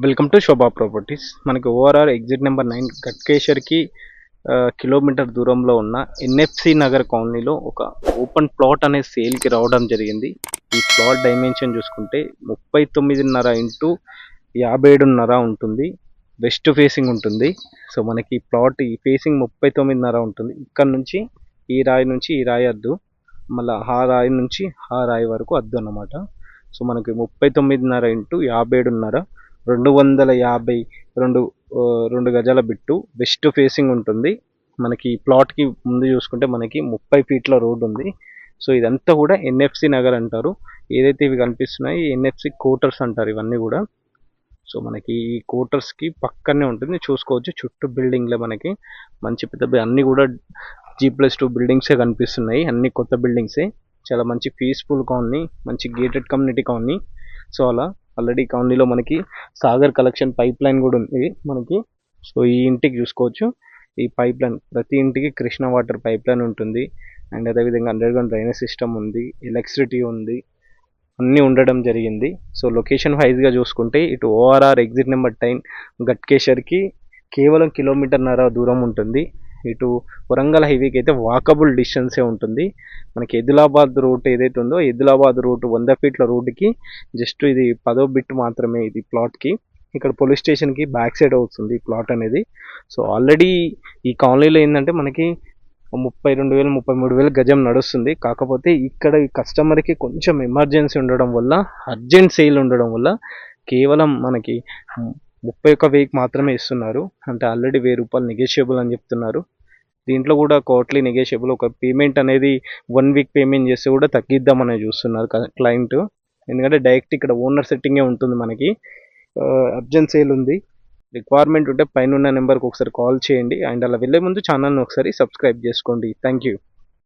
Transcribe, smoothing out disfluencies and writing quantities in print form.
Welcome to Shobha properties. మనకి ORR exit number 9 గట్కేశ్వర్కి kilometre దూరంలో ఉన్న ఎన్ఎఫ్సి నగర్ కాలనీలో ఒక ఓపెన్ ప్లాట్ అనేది సేల్కి రావడం జరిగింది. ఈ ప్లాట్ డైమెన్షన్ చూసుకుంటే 39.5 ఇంటూ 57.5 ఉంటుంది. వెస్ట్ ఫేసింగ్ ఉంటుంది. సో మనకి ప్లాట్ ఈ ఫేసింగ్ 39.5 ఉంటుంది. ఇక్కడ నుంచి ఈ రాయి అద్దు, మళ్ళీ ఆ రాయి నుంచి ఆ రాయి వరకు అద్దు అన్నమాట. సో మనకి 39.5 ఇంటూ 57.5 252 గజాల బిట్టు వెస్ట్ ఫేసింగ్ ఉంటుంది. మనకి ప్లాట్కి ముందు చూసుకుంటే మనకి 30 ఫీట్ల రోడ్ ఉంది. సో ఇదంతా కూడా ఎన్ఎఫ్సి నగర్ అంటారు. ఏదైతే ఇవి కనిపిస్తున్నాయి ఎన్ఎఫ్సి కోటర్స్ అంటారు ఇవన్నీ కూడా. సో మనకి ఈ కోటర్స్కి పక్కనే ఉంటుంది, చూసుకోవచ్చు. చుట్టూ బిల్డింగ్లే మనకి మంచి పెద్ద అన్నీ కూడా G+2 బిల్డింగ్సే కనిపిస్తున్నాయి. అన్ని కొత్త బిల్డింగ్సే. చాలా మంచి పీస్ఫుల్ కాలనీ, మంచి గేటెడ్ కమ్యూనిటీ కాలనీ. సో అలా ఆల్రెడీ కాలనీలో మనకి సాగర్ కలెక్షన్ పైప్ లైన్ కూడా ఉంది మనకి. సో ఈ ఇంటికి చూసుకోవచ్చు, ఈ పైప్ లైన్ ప్రతి ఇంటికి కృష్ణ వాటర్ పైప్ లైన్ ఉంటుంది. అండ్ అదేవిధంగా అండర్గ్రౌండ్ డ్రైనేజ్ సిస్టమ్ ఉంది, ఎలక్ట్రిసిటీ ఉంది, అన్నీ ఉండడం జరిగింది. సో లొకేషన్ వైజ్గా చూసుకుంటే ఇటు ఓఆర్ఆర్ ఎగ్జిట్ నెంబర్ 10 గట్కేశ్వర్కి కేవలం 1.5 కిలోమీటర్ దూరం ఉంటుంది. ఇటు వరంగల్ హైవేకి అయితే వాకబుల్ డిస్టెన్సే ఉంటుంది. మనకి ఎదిలాబాద్ రూట్ ఏదైతే ఉందో ఎదిలాబాద్ రూట్ 100 ఫీట్ల రోడ్డుకి జస్ట్ ఇది 10వ బిట్ మాత్రమే ఇది ప్లాట్కి. ఇక్కడ పోలీస్ స్టేషన్కి బ్యాక్ సైడ్ అవుతుంది ఈ ప్లాట్ అనేది. సో ఆల్రెడీ ఈ కాలనీలో ఏంటంటే మనకి 32,000 33,000 గజం నడుస్తుంది. కాకపోతే ఇక్కడ ఈ కస్టమర్కి కొంచెం ఎమర్జెన్సీ ఉండడం వల్ల, అర్జెంట్ సేల్ ఉండడం వల్ల కేవలం మనకి 31,000 మాత్రమే ఇస్తున్నారు. అంటే ఆల్రెడీ ₹1000 నెగోషియబుల్ అని చెప్తున్నారు. దీంట్లో కూడా క్వార్టర్లీ నెగోషియబుల్. ఒక పేమెంట్ అనేది 1 వీక్ పేమెంట్ చేస్తే కూడా తగ్గిద్దామని చూస్తున్నారు క్లయింట్. ఎందుకంటే డైరెక్ట్ ఇక్కడ ఓనర్ సెట్టింగే ఉంటుంది మనకి. అర్జెంట్ సేల్ ఉంది. రిక్వైర్మెంట్ ఉంటే పైన నెంబర్కి ఒకసారి కాల్ చేయండి. అండ్ అలా వెళ్ళే ముందు ఛానల్ని ఒకసారి సబ్స్క్రైబ్ చేసుకోండి. Thank you.